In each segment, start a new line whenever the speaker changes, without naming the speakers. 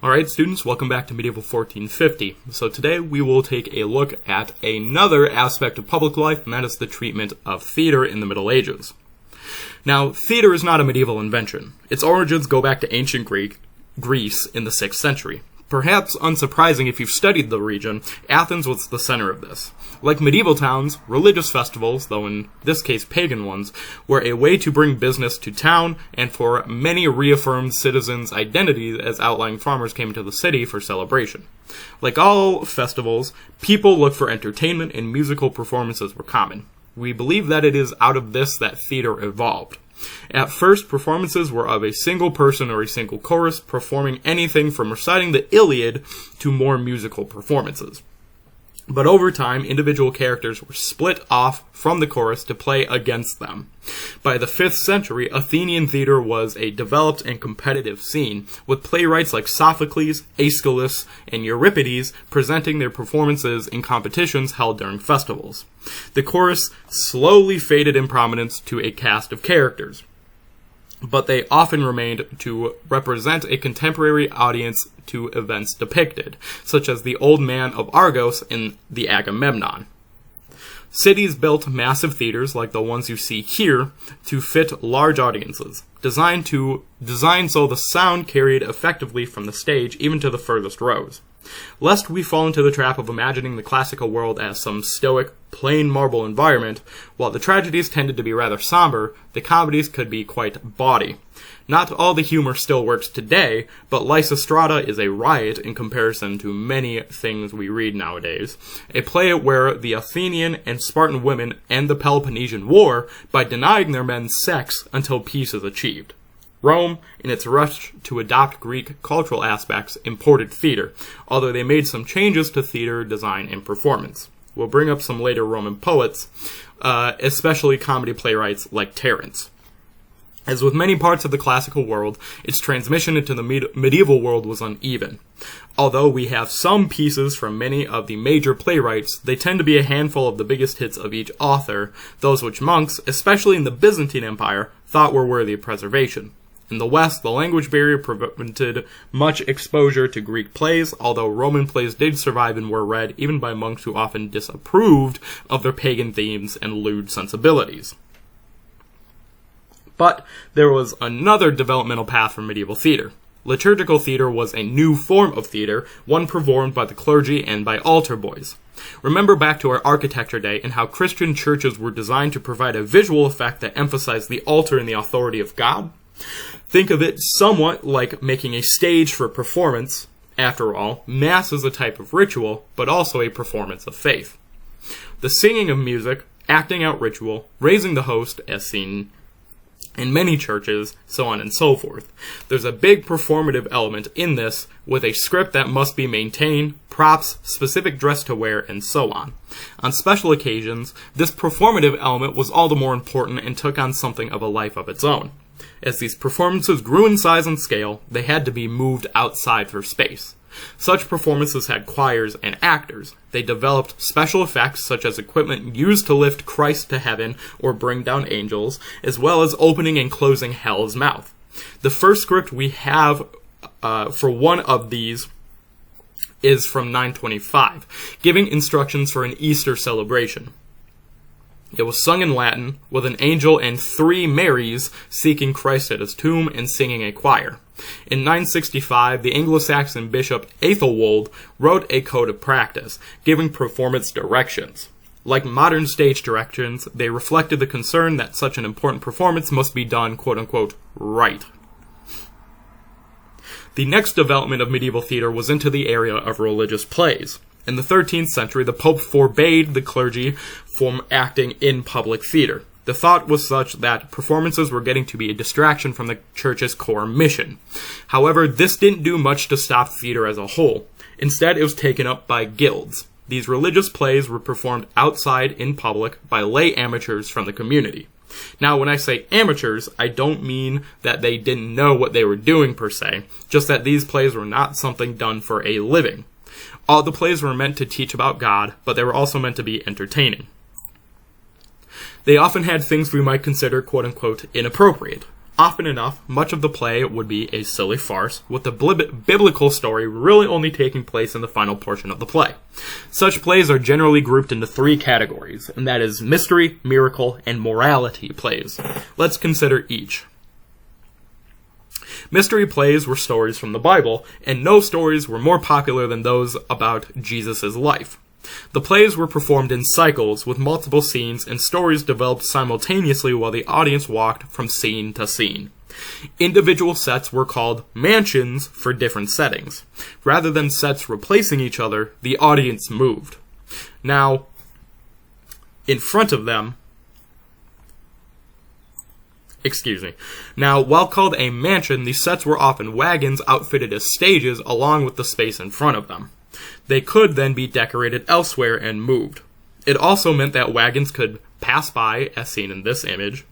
Alright students, welcome back to Medieval 1450. So today we will take a look at another aspect of public life, and that is the treatment of theater in the Middle Ages. Now, theater is not a medieval invention. Its origins go back to ancient Greece in the 6th century. Perhaps unsurprising if you've studied the region, Athens was the center of this. Like medieval towns, religious festivals, though in this case pagan ones, were a way to bring business to town, and for many reaffirmed citizens' identities as outlying farmers came into the city for celebration. Like all festivals, people looked for entertainment, and musical performances were common. We believe that it is out of this that theater evolved. At first, performances were of a single person or a single chorus, performing anything from reciting the Iliad to more musical performances. But over time, individual characters were split off from the chorus to play against them. By the 5th century, Athenian theater was a developed and competitive scene, with playwrights like Sophocles, Aeschylus, and Euripides presenting their performances in competitions held during festivals. The chorus slowly faded in prominence to a cast of characters, but they often remained to represent a contemporary audience to events depicted, such as the Old Man of Argos in the Agamemnon. Cities built massive theaters like the ones you see here to fit large audiences, designed so the sound carried effectively from the stage even to the furthest rows. Lest we fall into the trap of imagining the classical world as some stoic, plain marble environment, while the tragedies tended to be rather somber, the comedies could be quite bawdy. Not all the humor still works today, but Lysistrata is a riot in comparison to many things we read nowadays. A play where the Athenian and Spartan women end the Peloponnesian War by denying their men sex until peace is achieved. Rome, in its rush to adopt Greek cultural aspects, imported theater, although they made some changes to theater design and performance. We'll bring up some later Roman poets, especially comedy playwrights like Terence. As with many parts of the classical world, its transmission into the medieval world was uneven. Although we have some pieces from many of the major playwrights, they tend to be a handful of the biggest hits of each author, those which monks, especially in the Byzantine Empire, thought were worthy of preservation. In the West, the language barrier prevented much exposure to Greek plays, although Roman plays did survive and were read even by monks who often disapproved of their pagan themes and lewd sensibilities. But there was another developmental path for medieval theater. Liturgical theater was a new form of theater, one performed by the clergy and by altar boys. Remember back to our architecture day and how Christian churches were designed to provide a visual effect that emphasized the altar and the authority of God? Think of it somewhat like making a stage for performance. After all, Mass is a type of ritual, but also a performance of faith. The singing of music, acting out ritual, raising the host, as seen in many churches, so on and so forth. There's a big performative element in this, with a script that must be maintained, props, specific dress to wear, and so on. On special occasions, this performative element was all the more important and took on something of a life of its own. As these performances grew in size and scale, they had to be moved outside for space. Such performances had choirs and actors. They developed special effects such as equipment used to lift Christ to heaven or bring down angels, as well as opening and closing hell's mouth. The first script we have for one of these is from 925, giving instructions for an Easter celebration. It was sung in Latin, with an angel and 3 Marys seeking Christ at his tomb and singing a choir. In 965, the Anglo-Saxon bishop Aethelwold wrote a code of practice, giving performance directions. Like modern stage directions, they reflected the concern that such an important performance must be done, quote-unquote, right. The next development of medieval theater was into the area of religious plays. In the 13th century, the Pope forbade the clergy from acting in public theater. The thought was such that performances were getting to be a distraction from the church's core mission. However, this didn't do much to stop theater as a whole. Instead, it was taken up by guilds. These religious plays were performed outside in public by lay amateurs from the community. Now, when I say amateurs, I don't mean that they didn't know what they were doing per se, just that these plays were not something done for a living. All the plays were meant to teach about God, but they were also meant to be entertaining. They often had things we might consider quote-unquote inappropriate. Often enough, much of the play would be a silly farce, with the biblical story really only taking place in the final portion of the play. Such plays are generally grouped into 3 categories, and that is mystery, miracle, and morality plays. Let's consider each. Mystery plays were stories from the Bible, and no stories were more popular than those about Jesus' life. The plays were performed in cycles with multiple scenes, and stories developed simultaneously while the audience walked from scene to scene. Individual sets were called mansions for different settings. Rather than sets replacing each other, the audience moved. Now, in front of them, while called a mansion, these sets were often wagons outfitted as stages along with the space in front of them. They could then be decorated elsewhere and moved. It also meant that wagons could pass by, as seen in this image,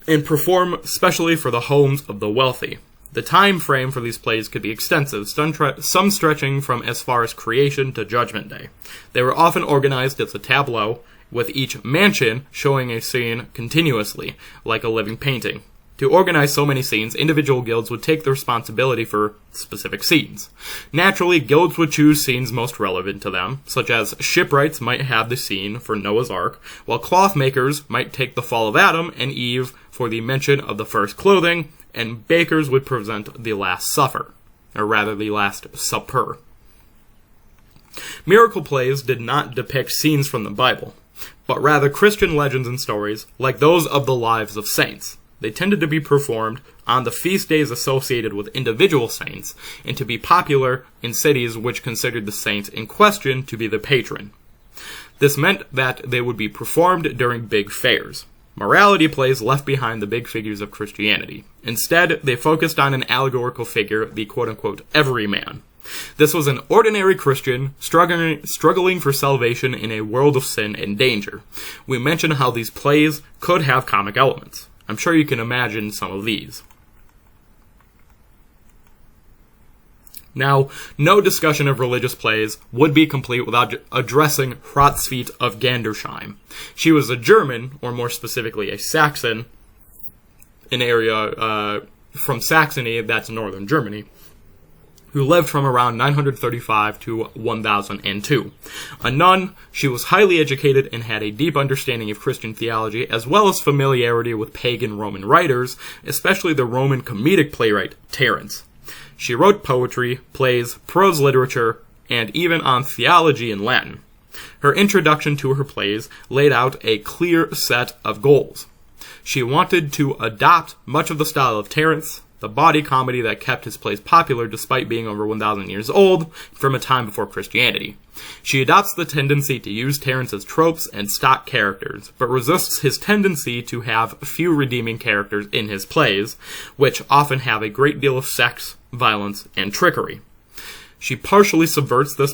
and perform specially for the homes of the wealthy. The time frame for these plays could be extensive, some stretching from as far as creation to Judgment Day. They were often organized as a tableau, with each mansion showing a scene continuously, like a living painting. To organize so many scenes, individual guilds would take the responsibility for specific scenes. Naturally, guilds would choose scenes most relevant to them, such as shipwrights might have the scene for Noah's Ark, while cloth makers might take the fall of Adam and Eve for the mention of the first clothing, and bakers would present the Last Supper, or rather the Last Supper. Miracle plays did not depict scenes from the Bible, but rather Christian legends and stories, like those of the lives of saints. They tended to be performed on the feast days associated with individual saints, and to be popular in cities which considered the saint in question to be the patron. This meant that they would be performed during big fairs. Morality plays left behind the big figures of Christianity. Instead, they focused on an allegorical figure, the quote-unquote everyman. This was an ordinary Christian struggling for salvation in a world of sin and danger. We mentioned how these plays could have comic elements. I'm sure you can imagine some of these. Now, no discussion of religious plays would be complete without addressing Hrotsveit of Gandersheim. She was a German, or more specifically a Saxon, an area from Saxony, that's northern Germany, who lived from around 935 to 1002. A nun, she was highly educated and had a deep understanding of Christian theology, as well as familiarity with pagan Roman writers, especially the Roman comedic playwright Terence. She wrote poetry, plays, prose literature, and even on theology in Latin. Her introduction to her plays laid out a clear set of goals. She wanted to adopt much of the style of Terence, the body comedy that kept his plays popular despite being over 1,000 years old, from a time before Christianity. She adopts the tendency to use Terence's tropes and stock characters, but resists his tendency to have few redeeming characters in his plays, which often have a great deal of sex, violence, and trickery. She partially subverts this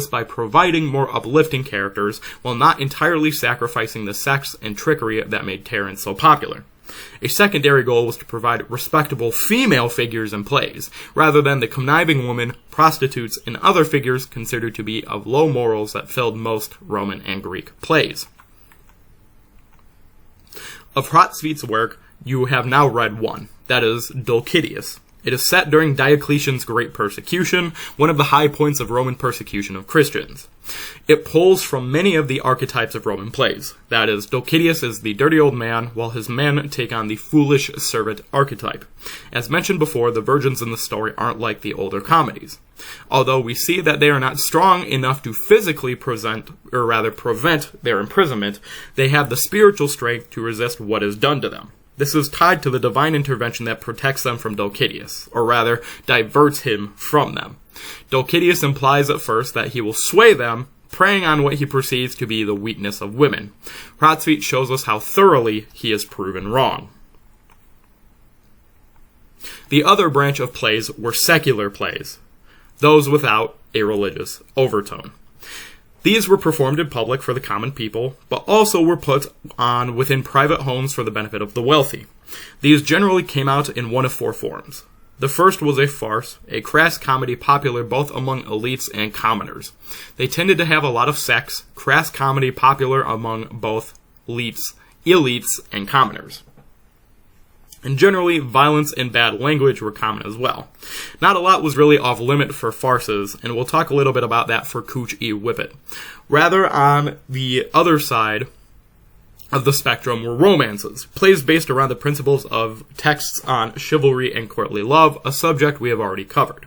by providing more uplifting characters, while not entirely sacrificing the sex and trickery that made Terence so popular. A secondary goal was to provide respectable female figures in plays, rather than the conniving women, prostitutes, and other figures considered to be of low morals that filled most Roman and Greek plays. Of Hrotsveit's work, you have now read one, that is, Dulcidius. It is set during Diocletian's Great Persecution, one of the high points of Roman persecution of Christians. It pulls from many of the archetypes of Roman plays. That is, Dulcidius is the dirty old man, while his men take on the foolish servant archetype. As mentioned before, the virgins in the story aren't like the older comedies. Although we see that they are not strong enough to physically prevent their imprisonment, they have the spiritual strength to resist what is done to them. This is tied to the divine intervention that protects them from Dulcidius, or rather, diverts him from them. Dulcidius implies at first that he will sway them, preying on what he perceives to be the weakness of women. Hrotsveit shows us how thoroughly he is proven wrong. The other branch of plays were secular plays, those without a religious overtone. These were performed in public for the common people, but also were put on within private homes for the benefit of the wealthy. These generally came out in one of four forms. The first was a farce, a crass comedy popular both among elites and commoners. They tended to have a lot of sex, crass comedy popular among both elites elites, and commoners. And generally, violence and bad language were common as well. Not a lot was really off limit for farces, and we'll talk a little bit about that for Cooch E. Whippet. Rather, on the other side of the spectrum were romances, plays based around the principles of texts on chivalry and courtly love, a subject we have already covered.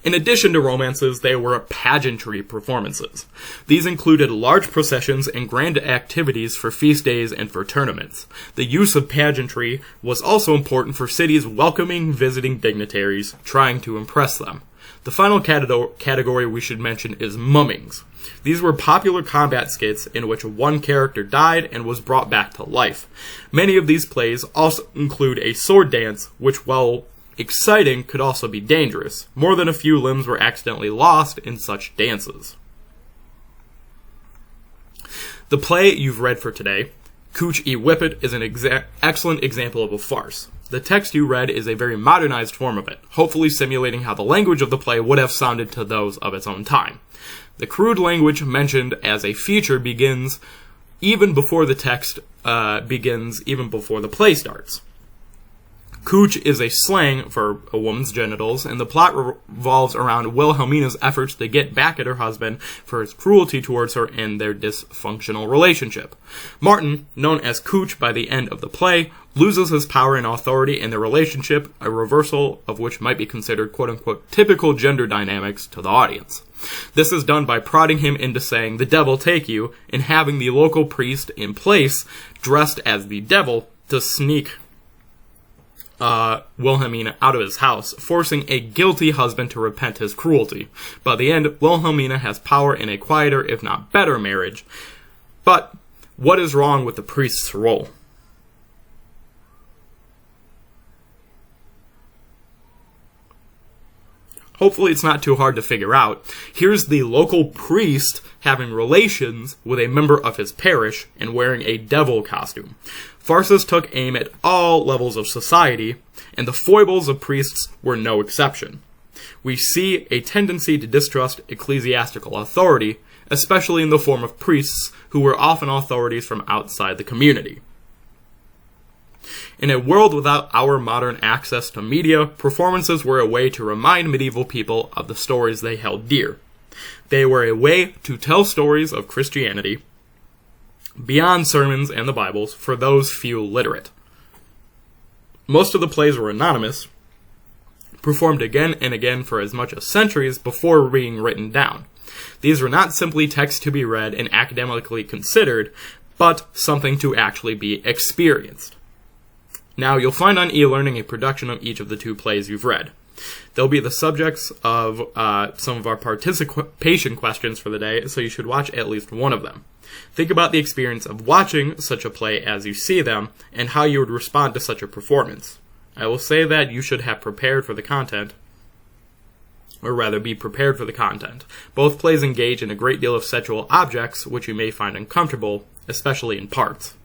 In addition to romances, there were pageantry performances. These included large processions and grand activities for feast days and for tournaments. The use of pageantry was also important for cities welcoming visiting dignitaries, trying to impress them. The final category we should mention is mummings. These were popular combat skits in which one character died and was brought back to life. Many of these plays also include a sword dance, which, while exciting, could also be dangerous. More than a few limbs were accidentally lost in such dances. The play you've read for today, Cooch E. Whippet, is an excellent example of a farce. The text you read is a very modernized form of it, hopefully simulating how the language of the play would have sounded to those of its own time. The crude language mentioned as a feature begins even before the text even before the play starts. Cooch is a slang for a woman's genitals, and the plot revolves around Wilhelmina's efforts to get back at her husband for his cruelty towards her in their dysfunctional relationship. Martin, known as Cooch by the end of the play, loses his power and authority in their relationship, a reversal of which might be considered quote-unquote typical gender dynamics to the audience. This is done by prodding him into saying, "The devil take you," and having the local priest in place, dressed as the devil, to sneak Wilhelmina out of his house, forcing a guilty husband to repent his cruelty. By the end, Wilhelmina has power in a quieter, if not better, marriage. But what is wrong with the priest's role? Hopefully it's not too hard to figure out. Here's the local priest having relations with a member of his parish and wearing a devil costume. Farces took aim at all levels of society, and the foibles of priests were no exception. We see a tendency to distrust ecclesiastical authority, especially in the form of priests who were often authorities from outside the community. In a world without our modern access to media, performances were a way to remind medieval people of the stories they held dear. They were a way to tell stories of Christianity beyond sermons and the Bibles for those few literate. Most of the plays were anonymous, performed again and again for as much as centuries before being written down. These were not simply texts to be read and academically considered, but something to actually be experienced. Now, you'll find on e-learning a production of each of the two plays you've read. They'll be the subjects of some of our participation questions for the day, so you should watch at least one of them. Think about the experience of watching such a play as you see them, and how you would respond to such a performance. I will say that you should have prepared for the content, or rather be prepared for the content. Both plays engage in a great deal of sexual objects, which you may find uncomfortable, especially in parts.